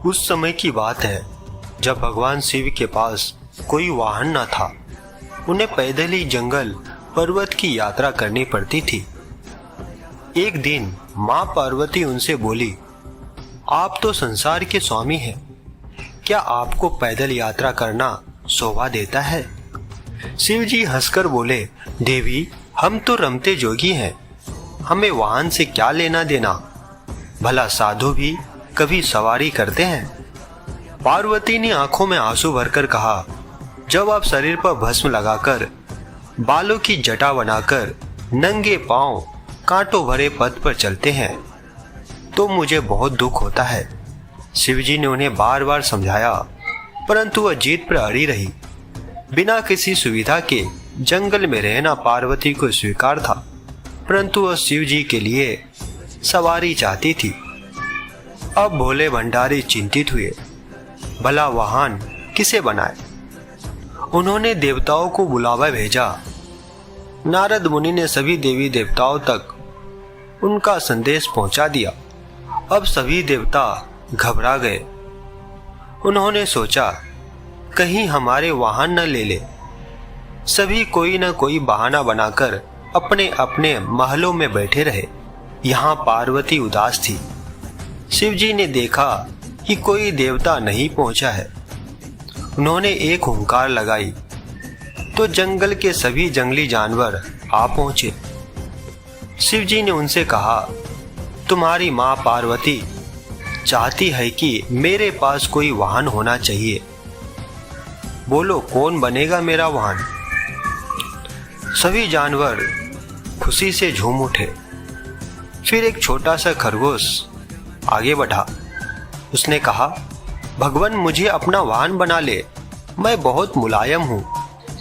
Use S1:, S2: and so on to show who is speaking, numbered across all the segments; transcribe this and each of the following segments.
S1: उस समय की बात है जब भगवान शिव के पास कोई वाहन न था। उन्हें पैदल ही जंगल पर्वत की यात्रा करनी पड़ती थी। एक दिन माँ पार्वती उनसे बोली, आप तो संसार के स्वामी हैं, क्या आपको पैदल यात्रा करना शोभा देता है? शिव जी हंसकर बोले, देवी, हम तो रमते जोगी हैं, हमें वाहन से क्या लेना देना? भला साधु भी कभी सवारी करते हैं? पार्वती ने आंखों में आंसू भरकर कहा, जब आप शरीर पर भस्म लगाकर, बालों की जटा बनाकर, नंगे पांव कांटों भरे पथ पर चलते हैं तो मुझे बहुत दुख होता है। शिवजी ने उन्हें बार बार समझाया, परंतु वह जीत पर अड़ी रही। बिना किसी सुविधा के जंगल में रहना पार्वती को स्वीकार था, परंतु वह शिवजी के लिए सवारी चाहती थी। अब भोले भंडारी चिंतित हुए, भला वाहन किसे बनाए? उन्होंने देवताओं को बुलावा भेजा। नारद मुनि ने सभी देवी देवताओं तक उनका संदेश पहुंचा दिया। अब सभी देवता घबरा गए। उन्होंने सोचा, कहीं हमारे वाहन न ले ले। सभी कोई न कोई बहाना बनाकर अपने अपने महलों में बैठे रहे। यहाँ पार्वती उदास थी। शिवजी ने देखा कि कोई देवता नहीं पहुंचा है। उन्होंने एक हुंकार लगाई तो जंगल के सभी जंगली जानवर आ पहुंचे। शिवजी ने उनसे कहा, तुम्हारी माँ पार्वती चाहती है कि मेरे पास कोई वाहन होना चाहिए। बोलो, कौन बनेगा मेरा वाहन? सभी जानवर खुशी से झूम उठे। फिर एक छोटा सा खरगोश आगे बढ़ा। उसने कहा, भगवान, मुझे अपना वाहन बना ले, मैं बहुत मुलायम हूँ।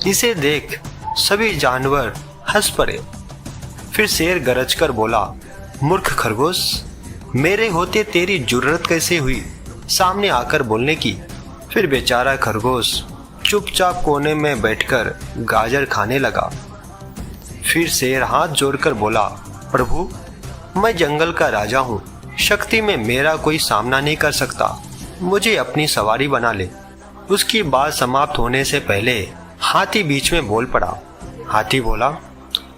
S1: इसे देख सभी जानवर हंस पड़े। फिर शेर गरज कर बोला, मूर्ख खरगोश, मेरे होते तेरी जुर्रत कैसे हुई सामने आकर बोलने की? फिर बेचारा खरगोश चुपचाप कोने में बैठकर गाजर खाने लगा। फिर शेर हाथ जोड़कर बोला, प्रभु, मैं जंगल का राजा हूँ, शक्ति में मेरा कोई सामना नहीं कर सकता, मुझे अपनी सवारी बना ले। उसकी बात समाप्त होने से पहले हाथी बीच में बोल पड़ा। हाथी बोला,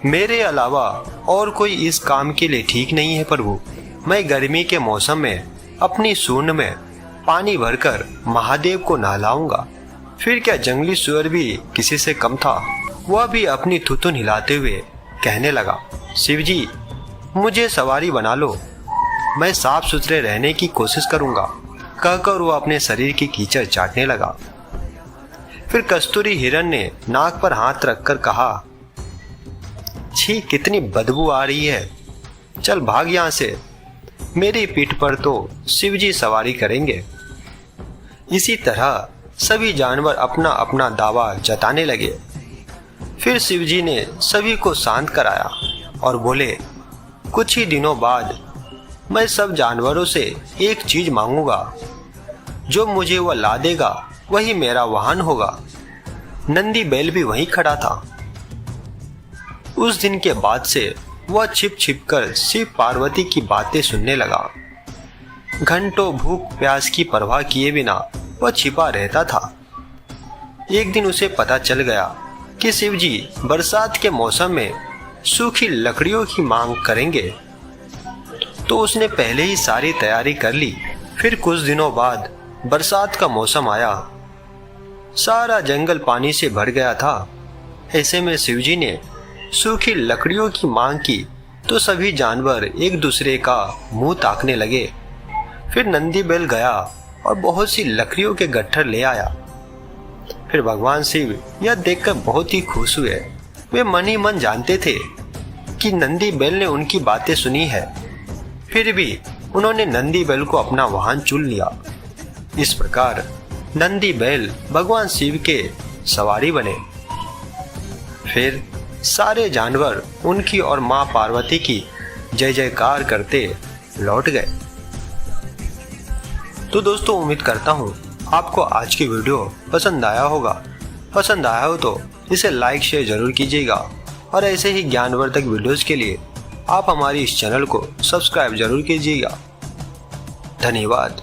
S1: मेरे अलावा और कोई इस काम के लिए ठीक नहीं है प्रभु। मैं गर्मी के मौसम में अपनी सूंड में पानी भरकर महादेव को नहलाऊंगा। फिर क्या जंगली सुअर भी किसी से कम था? वह भी अपनी थुथुन हिलाते हुए कहने लगा, शिवजी, मुझे सवारी बना लो, मैं साफ सुथरे रहने की कोशिश करूंगा। कहकर वो अपने शरीर की कीचड़ चाटने लगा। फिर कस्तूरी हिरण ने नाक पर हाथ रखकर कहा, छी, कितनी बदबू आ रही है, चल भाग यहाँ से, मेरी पीठ पर तो शिवजी सवारी करेंगे। इसी तरह सभी जानवर अपना अपना दावा जताने लगे। फिर शिवजी ने सभी को शांत कराया और बोले, कुछ ही दिनों बाद मैं सब जानवरों से एक चीज मांगूंगा, जो मुझे वह ला देगा वही मेरा वाहन होगा। नंदी बैल भी वहीं खड़ा था। उस दिन के बाद से वह छिप छिप कर शिव पार्वती की बातें सुनने लगा। घंटों भूख प्यास की परवाह किए बिना वह छिपा रहता था। एक दिन उसे पता चल गया कि शिवजी बरसात के मौसम में सूखी लकड़ियों की मांग करेंगे, तो उसने पहले ही सारी तैयारी कर ली। फिर कुछ दिनों बाद बरसात का मौसम आया। सारा जंगल पानी से भर गया था। ऐसे में शिवजी ने सूखी लकड़ियों की मांग की तो सभी जानवर एक दूसरे का मुंह ताकने लगे। फिर नंदी बैल गया और बहुत सी लकड़ियों के गट्ठर ले आया। फिर भगवान शिव यह देखकर बहुत ही खुश हुए। वे मन ही मन जानते थे कि नंदी बैल ने उनकी बातें सुनी है, फिर भी उन्होंने नंदी बैल को अपना वाहन चुन लिया। इस प्रकार नंदी बैल भगवान शिव के सवारी बने। फिर सारे जानवर उनकी और माँ पार्वती की जय जयकार करते लौट गए। तो दोस्तों, उम्मीद करता हूँ आपको आज की वीडियो पसंद आया होगा। पसंद आया हो तो इसे लाइक शेयर जरूर कीजिएगा और ऐसे ही ज्ञानवर्धक वीडियोस के लिए आप हमारी इस चैनल को सब्सक्राइब जरूर कीजिएगा। धन्यवाद।